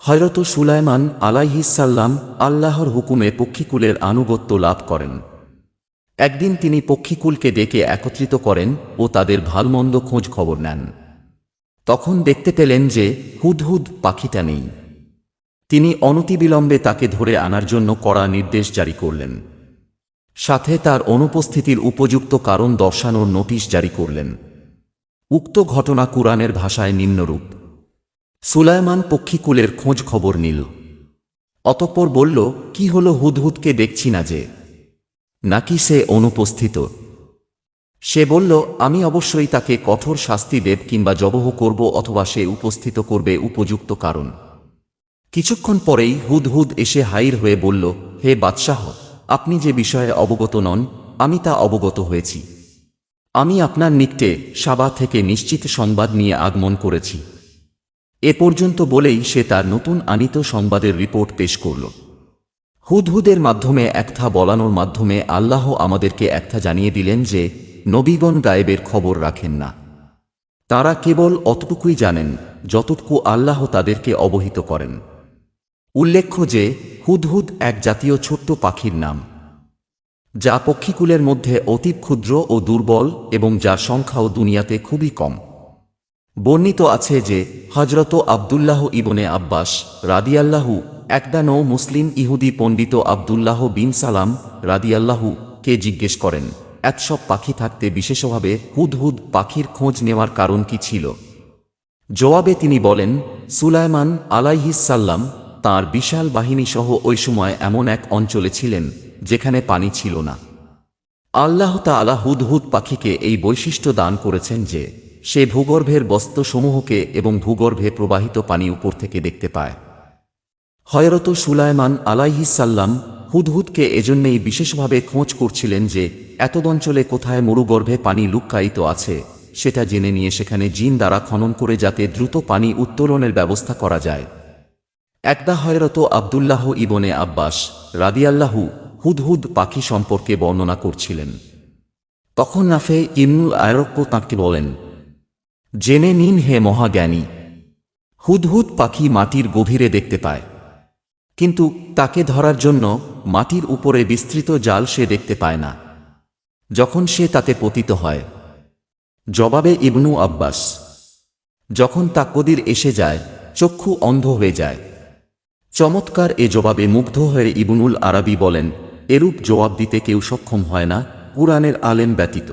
হযরত সুলাইমান আলাইহিসসালাম আল্লাহর হুকুমে পক্ষীকুলের আনুগত্য লাভ করেন। একদিন তিনি পক্ষীকুলকে ডেকে একত্রিত করেন ও তাদের ভালমন্দ খোঁজ খবর নেন। তখন দেখতে পেলেন যে হুদহুদ পাখিটা নেই। তিনি অনতিবিলম্বে তাকে ধরে আনার জন্য কড়া নির্দেশ জারি করলেন। সাথে তার অনুপস্থিতির উপযুক্ত কারণ দর্শানোর নোটিশ জারি করলেন। উক্ত ঘটনা কুরআনের ভাষায় নিম্নরূপ: সুলাইমান পক্ষীকুলের খোঁজ খবর নিল। অতঃপর বলল, কি হলো, হুদহুদকে দেখছি না যে, নাকি সে অনুপস্থিত? সে বলল, আমি অবশ্যই তাকে কঠোর শাস্তি দেব কিংবা জবহ করব অথবা সে উপস্থিত করবে উপযুক্ত কারণ। কিছুক্ষণ পরেই হুদহুদ এসে হাজির হয়ে বলল, হে বাদশাহ, আপনি যে বিষয়ে অবগত নন আমি তা অবগত হয়েছি। আমি আপনার নিকটে সাবা থেকে নিশ্চিত সংবাদ নিয়ে আগমন করেছি। এ পর্যন্ত বলেই সে তার নতুন আনিত সংবাদের রিপোর্ট পেশ করল। হুদহুদের মাধ্যমে একথা বলানোর মাধ্যমে আল্লাহ আমাদেরকে একথা জানিয়ে দিলেন যে নবীগণ গায়েবের খবর রাখেন না। তারা কেবল অতটুকুই জানেন যতটুকু আল্লাহ তাদেরকে অবহিত করেন। উল্লেখ্য যে হুদহুদ এক জাতীয় ছোট্ট পাখির নাম, যা পক্ষীকুলের মধ্যে অতি ক্ষুদ্র ও দুর্বল এবং যার সংখ্যাও দুনিয়াতে খুবই কম। বর্ণিত আছে যে হযরত আব্দুল্লাহ ইবনে আব্বাস রাদিয়াল্লাহু একদানও মুসলিম ইহুদি পণ্ডিত আব্দুল্লাহ বিন সালাম রাদিয়াল্লাহু কে জিজ্ঞেস করেন, এতসব পাখি থাকতে বিশেষভাবে হুদহুদ পাখির খোঁজ নেওয়ার কারণ কি ছিল? জবাবে তিনি বলেন, সুলাইমান আলাইহিসসালাম তাঁর বিশাল বাহিনী সহ ওই সময় এমন এক অঞ্চলে ছিলেন যেখানে পানি ছিল না। আল্লাহ তাআলা হুদহুদ পাখিকে এই বৈশিষ্ট্য দান করেছেন যে সে ভূগর্ভের বস্তুসমূহকে এবং ভূগর্ভে প্রবাহিত পানি উপর থেকে দেখতে পায়। হযরত সুলাইমান আলাইহিসসালাম হুদহুদকে এজন্যই বিশেষভাবে খোঁজ করছিলেন যে এতদঞ্চলে কোথায় মরুগর্ভে পানি লুক্কায়িত আছে সেটা জেনে নিয়ে সেখানে জিন দ্বারা খনন করে যাতে দ্রুত পানি উত্তোলনের ব্যবস্থা করা যায়। একদা হযরত আব্দুল্লাহ ইবনে আব্বাস রাদিয়াল্লাহু হুদহুদ পাখি সম্পর্কে বর্ণনা করছিলেন। তখন নাফে ইবনুল আয়রক্য তাঁকে বলেন, জেনে নিন হে মহাজ্ঞানী, হুদহুদ পাখি মাটির গভীরে দেখতে পায়, কিন্তু তাকে ধরার জন্য মাটির উপরে বিস্তৃত জাল সে দেখতে পায় না যখন সে তাতে পতিত হয়। জবাবে ইবনু আব্বাস, যখন তাকদীর এসে যায় চক্ষু অন্ধ হয়ে যায়। চমৎকার এ জবাবে মুগ্ধ হয়ে ইবনুল আরাবী বলেন, এরূপ জবাব দিতে কেউ সক্ষম হয় না কুরআনের আলেম ব্যতীত।